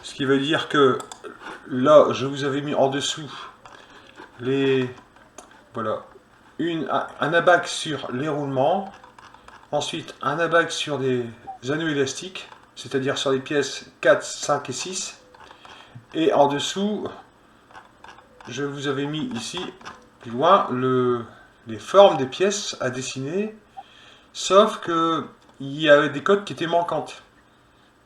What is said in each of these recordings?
Ce qui veut dire que là, je vous avais mis en dessous les... Voilà. Un abac sur les roulements. Ensuite, un abac sur des anneaux élastiques, c'est-à-dire sur les pièces 4, 5 et 6. Et en dessous, je vous avais mis ici, plus loin, les formes des pièces à dessiner, sauf que il y avait des codes qui étaient manquantes.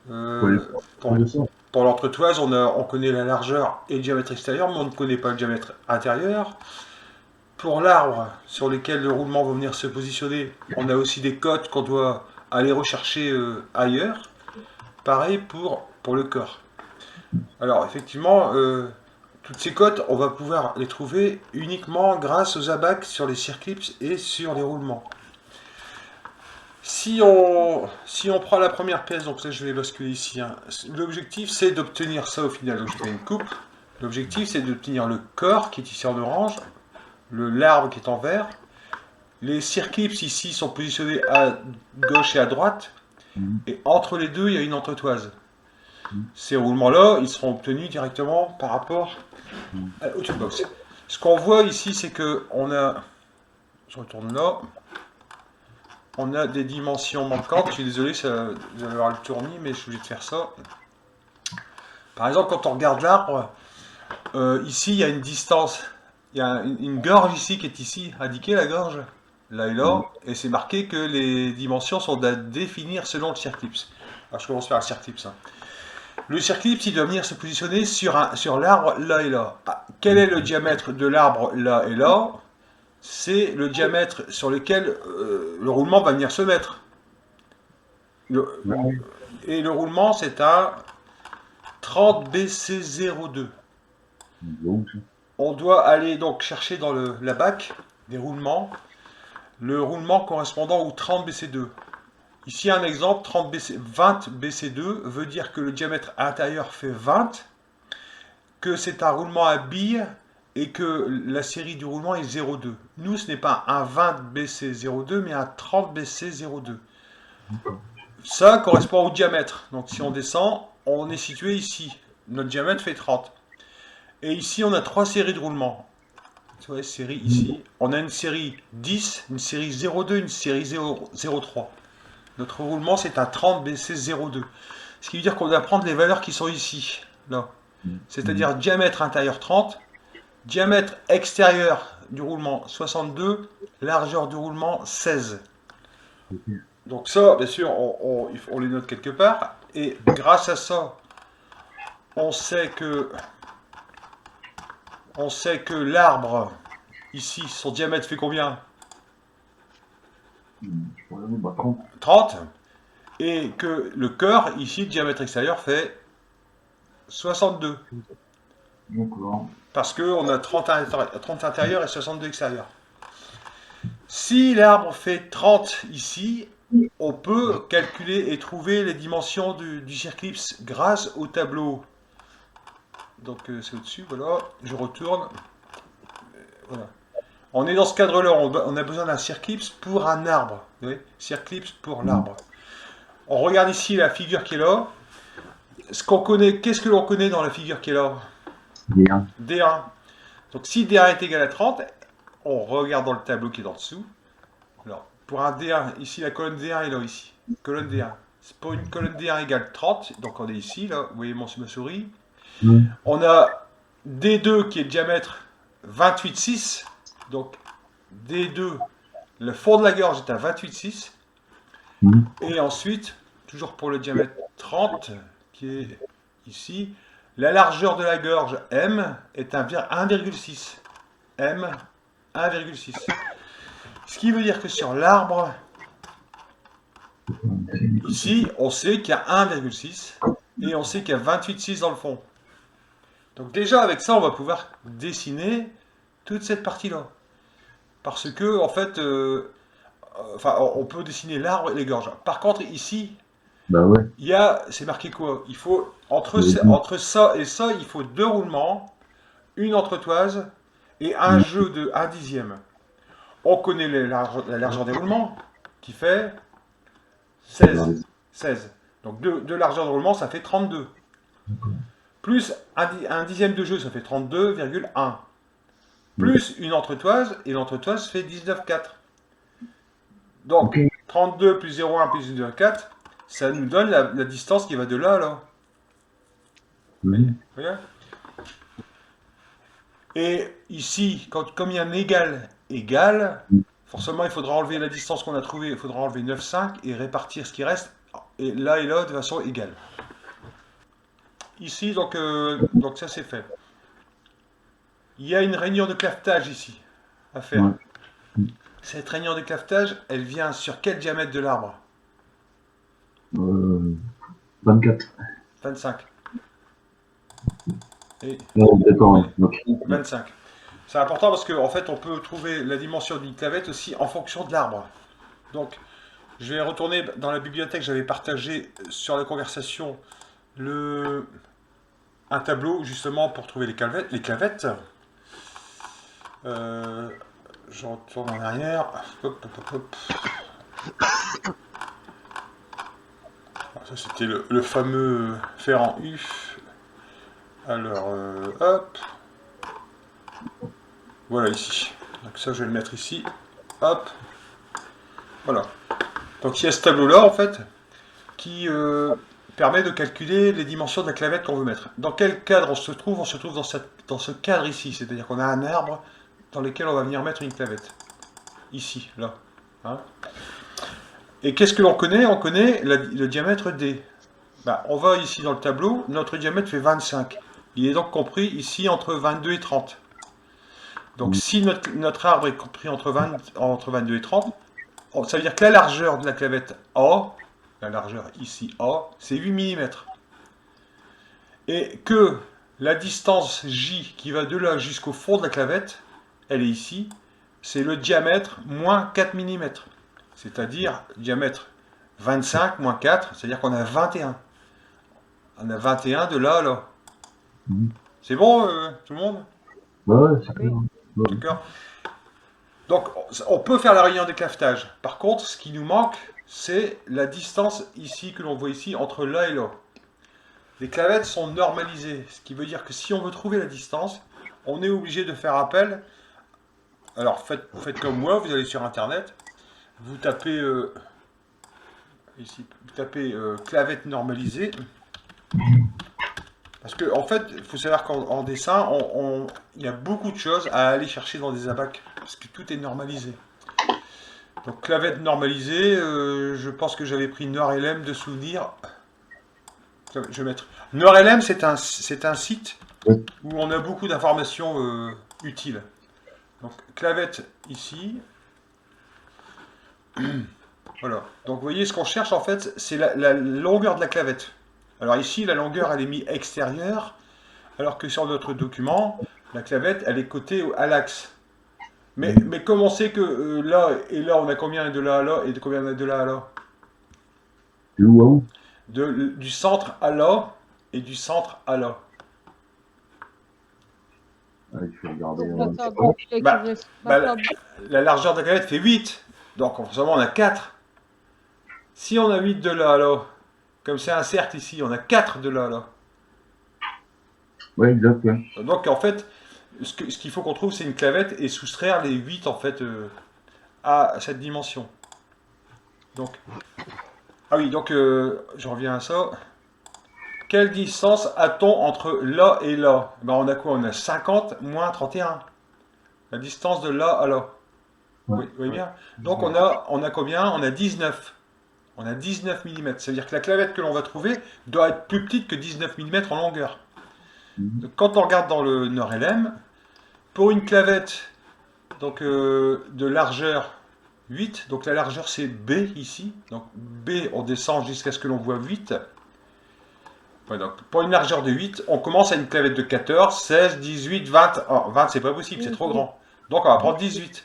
Oui, Euh, pour pour l'entretoise, on connaît la largeur et le diamètre extérieur, mais on ne connaît pas le diamètre intérieur. Pour l'arbre sur lequel le roulement va venir se positionner, on a aussi des codes qu'on doit aller rechercher ailleurs. Pareil pour le corps. Alors effectivement, toutes ces cotes, on va pouvoir les trouver uniquement grâce aux abacs sur les circlips et sur les roulements. Si on prend la première pièce, donc là je vais basculer ici, hein. L'objectif c'est d'obtenir ça au final, donc je fais une coupe. L'objectif c'est d'obtenir le corps qui est ici en orange, l'arbre qui est en vert. Les circlips ici sont positionnés à gauche et à droite, et entre les deux il y a une entretoise. Ces roulements-là, ils seront obtenus directement par rapport au toolbox. Ce qu'on voit ici, c'est que on a, je retourne là, on a des dimensions manquantes. Je suis désolé, vous allez avoir le tournis, mais je suis obligé de faire ça. Par exemple, quand on regarde l'arbre, ici, il y a une distance. Il y a une gorge ici qui est ici, indiquée la gorge, là et là, et c'est marqué que les dimensions sont à définir selon le circlips. Alors je commence par le circlips, hein. Le circlips, il doit venir se positionner sur l'arbre là et là. Ah, quel est le diamètre de l'arbre là et là? C'est le diamètre sur lequel le roulement va venir se mettre. Et le roulement, c'est un 30 BC02. On doit aller donc chercher dans la bac des roulements le roulement correspondant au 30 BC2. Ici un exemple, 20 BC2 veut dire que le diamètre intérieur fait 20, que c'est un roulement à billes et que la série du roulement est 0,2. Nous, ce n'est pas un 20 BC02, mais un 30 BC02. Ça correspond au diamètre. Donc si on descend, on est situé ici. Notre diamètre fait 30. Et ici, on a trois séries de roulements. Tu vois, série ici. On a une série 10, une série 02, une série 03. Notre roulement, c'est un 30 BC02. Ce qui veut dire qu'on doit prendre les valeurs qui sont ici, là. C'est-à-dire diamètre intérieur 30, diamètre extérieur du roulement 62, largeur du roulement 16. Donc ça, bien sûr, on les note quelque part. Et grâce à ça, on sait que, l'arbre, ici, son diamètre fait combien? 30. Et que le cœur, ici, le diamètre extérieur fait 62. Parce qu'on a 30 intérieur et 62 extérieur. Si l'arbre fait 30 ici, on peut calculer et trouver les dimensions du circlips grâce au tableau. Donc c'est au-dessus, voilà. Je retourne. Voilà. On est dans ce cadre-là, on a besoin d'un circlips pour un arbre. Vous voyez, circlips pour l'arbre. On regarde ici la figure qui est là. Qu'est-ce que l'on connaît dans la figure qui est là? D1. Donc si D1 est égal à 30, on regarde dans le tableau qui est en dessous. Alors, pour un D1, ici la colonne D1 est là, ici. Colonne D1. Pour une colonne D1 égale 30, donc on est ici, là, vous voyez ma souris. On a D2 qui est le diamètre 28,6. Donc D2, le fond de la gorge est à 28,6. Et ensuite, toujours pour le diamètre 30, qui est ici, la largeur de la gorge M est 1,6. M 1,6. Ce qui veut dire que sur l'arbre, ici, on sait qu'il y a 1,6 et on sait qu'il y a 28,6 dans le fond. Donc déjà, avec ça, on va pouvoir dessiner toute cette partie-là. Parce que, en fait, on peut dessiner l'arbre et les gorges. Par contre, ici, c'est marqué quoi? Il faut, entre ça et ça, il faut deux roulements, une entretoise et un jeu de 1 dixième. On connaît la largeur des roulements, qui fait 16. Donc deux largeurs de roulement, ça fait 32. Plus un dixième de jeu, ça fait 32,1. Plus une entretoise, et l'entretoise fait 19,4. Donc, Ok. 32 plus 0,1 plus 19,4, ça nous donne la distance qui va de là à là. Voyez, Mhm. voyez. Et ici, comme il y a un égal, égal, forcément il faudra enlever la distance qu'on a trouvée, il faudra enlever 9,5 et répartir ce qui reste, et là de façon égale. Ici, donc ça c'est fait. Il y a une réunion de clavetage ici à faire. Ouais. Cette réunion de clavetage, elle vient sur quel diamètre de l'arbre? Euh, 24. 25. Et, D'accord, oui, ouais. Ok. 25. C'est important parce qu'en fait, on peut trouver la dimension d'une clavette aussi en fonction de l'arbre. Donc, je vais retourner dans la bibliothèque, j'avais partagé sur la conversation un tableau justement pour trouver les clavettes. Euh, je retourne en arrière. Hop, hop, hop, hop. Ça, c'était le fameux fer en U. Alors, hop. Voilà ici. Donc ça, je vais le mettre ici. Hop. Voilà. Donc il y a ce tableau-là, en fait, qui permet de calculer les dimensions de la clavette qu'on veut mettre. Dans quel cadre on se trouve? On se trouve dans ce cadre ici. C'est-à-dire qu'on a un arbre dans lequel on va venir mettre une clavette. Ici, là. Hein. Et qu'est-ce que l'on connaît? On connaît le diamètre D. Bah, on va ici dans le tableau, notre diamètre fait 25. Il est donc compris ici entre 22 et 30. Donc si notre arbre est compris entre 22 et 30, ça veut dire que la largeur de la clavette A, la largeur ici A, c'est 8 mm. Et que la distance J qui va de là jusqu'au fond de la clavette, elle est ici, c'est le diamètre moins 4 mm. C'est-à-dire diamètre 25 moins 4, c'est-à-dire qu'on a 21. On a 21 de là à là. Mhm. C'est bon, tout le monde? Ouais, c'est clair. Oui. Ouais. D'accord. Donc, on peut faire la réunion d'éclavetage. Par contre, ce qui nous manque, c'est la distance ici, que l'on voit ici, entre là et là. Les clavettes sont normalisées, ce qui veut dire que si on veut trouver la distance, on est obligé de faire appel. Alors, faites comme moi, vous allez sur Internet, vous tapez ici, vous tapez clavette normalisée. Parce que en fait, il faut savoir qu'en dessin, il y a beaucoup de choses à aller chercher dans des abacs, parce que tout est normalisé. Donc clavette normalisée, je pense que j'avais pris NordLM de souvenir. Je vais mettre. NordLM, c'est un site Ouais. où on a beaucoup d'informations utiles. Donc clavette ici. Voilà. Donc vous voyez, ce qu'on cherche en fait, c'est la longueur de la clavette. Alors ici, la longueur, elle est mise extérieure, alors que sur notre document, la clavette, elle est cotée à l'axe. Mais comme on sait que là et là, on a combien de là à là et de combien de là à là? De où à où? Du centre à là et du centre à là. Ah, il faut regarder. Donc la table qui Bah, reste. bah, La table. la largeur de la clavette fait 8. Donc forcément, on a 4. Si on a 8 de là à là, comme c'est un cercle ici, on a 4 de là à là. Ouais, exact, ouais. Donc en fait, ce qu'il faut qu'on trouve, c'est une clavette et soustraire les 8 en fait à cette dimension. Donc, ah oui, donc je reviens à ça. Quelle distance a-t-on entre là et là? Ben, on a quoi? On a 50 moins 31. La distance de là à là. Ouais. Oui, vous voyez bien? Donc on a combien? On a 19. On a 19 mm. Ça veut dire que la clavette que l'on va trouver doit être plus petite que 19 mm en longueur. Mhm. Donc, quand on regarde dans le NordLM, pour une clavette donc, de largeur 8, donc la largeur c'est B ici, donc B on descend jusqu'à ce que l'on voit 8. Ouais, donc, pour une largeur de 8, on commence à une clavette de 14, 16, 18, 20. Oh, 20 c'est pas possible, c'est trop grand. Donc on va prendre 18.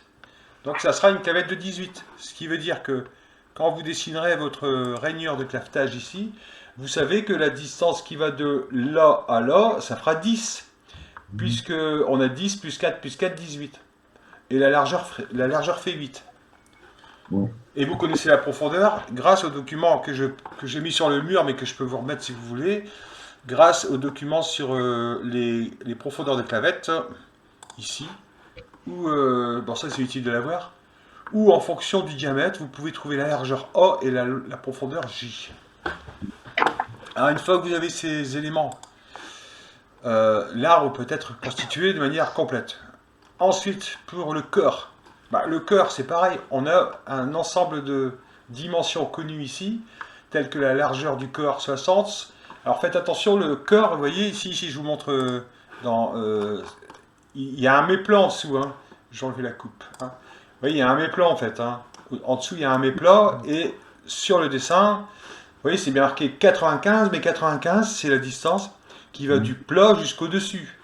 Donc ça sera une clavette de 18. Ce qui veut dire que quand vous dessinerez votre rainure de clavetage ici, vous savez que la distance qui va de là à là, ça fera 10. Puisque on a 10 plus 4 plus 4, 18. Et la largeur fait 8. Ouais. Et vous connaissez la profondeur grâce au document que j'ai mis sur le mur, mais que je peux vous remettre si vous voulez. grâce au document sur les profondeurs de clavettes, ici, ou bon ça c'est utile de l'avoir, ou en fonction du diamètre, vous pouvez trouver la largeur A et la profondeur J. Alors une fois que vous avez ces éléments, l'arbre peut être constitué de manière complète. Ensuite, pour le cœur, le cœur c'est pareil, on a un ensemble de dimensions connues ici, telles que la largeur du corps 60. Alors faites attention, le cœur, vous voyez ici, je vous montre il y a un méplat en dessous, hein. J'ai enlevé la coupe. Hein. Vous voyez, il y a un méplat en fait. Hein. En dessous, il y a un méplat et sur le dessin, vous voyez, c'est bien marqué 95, mais 95, c'est la distance qui va du plat jusqu'au dessus.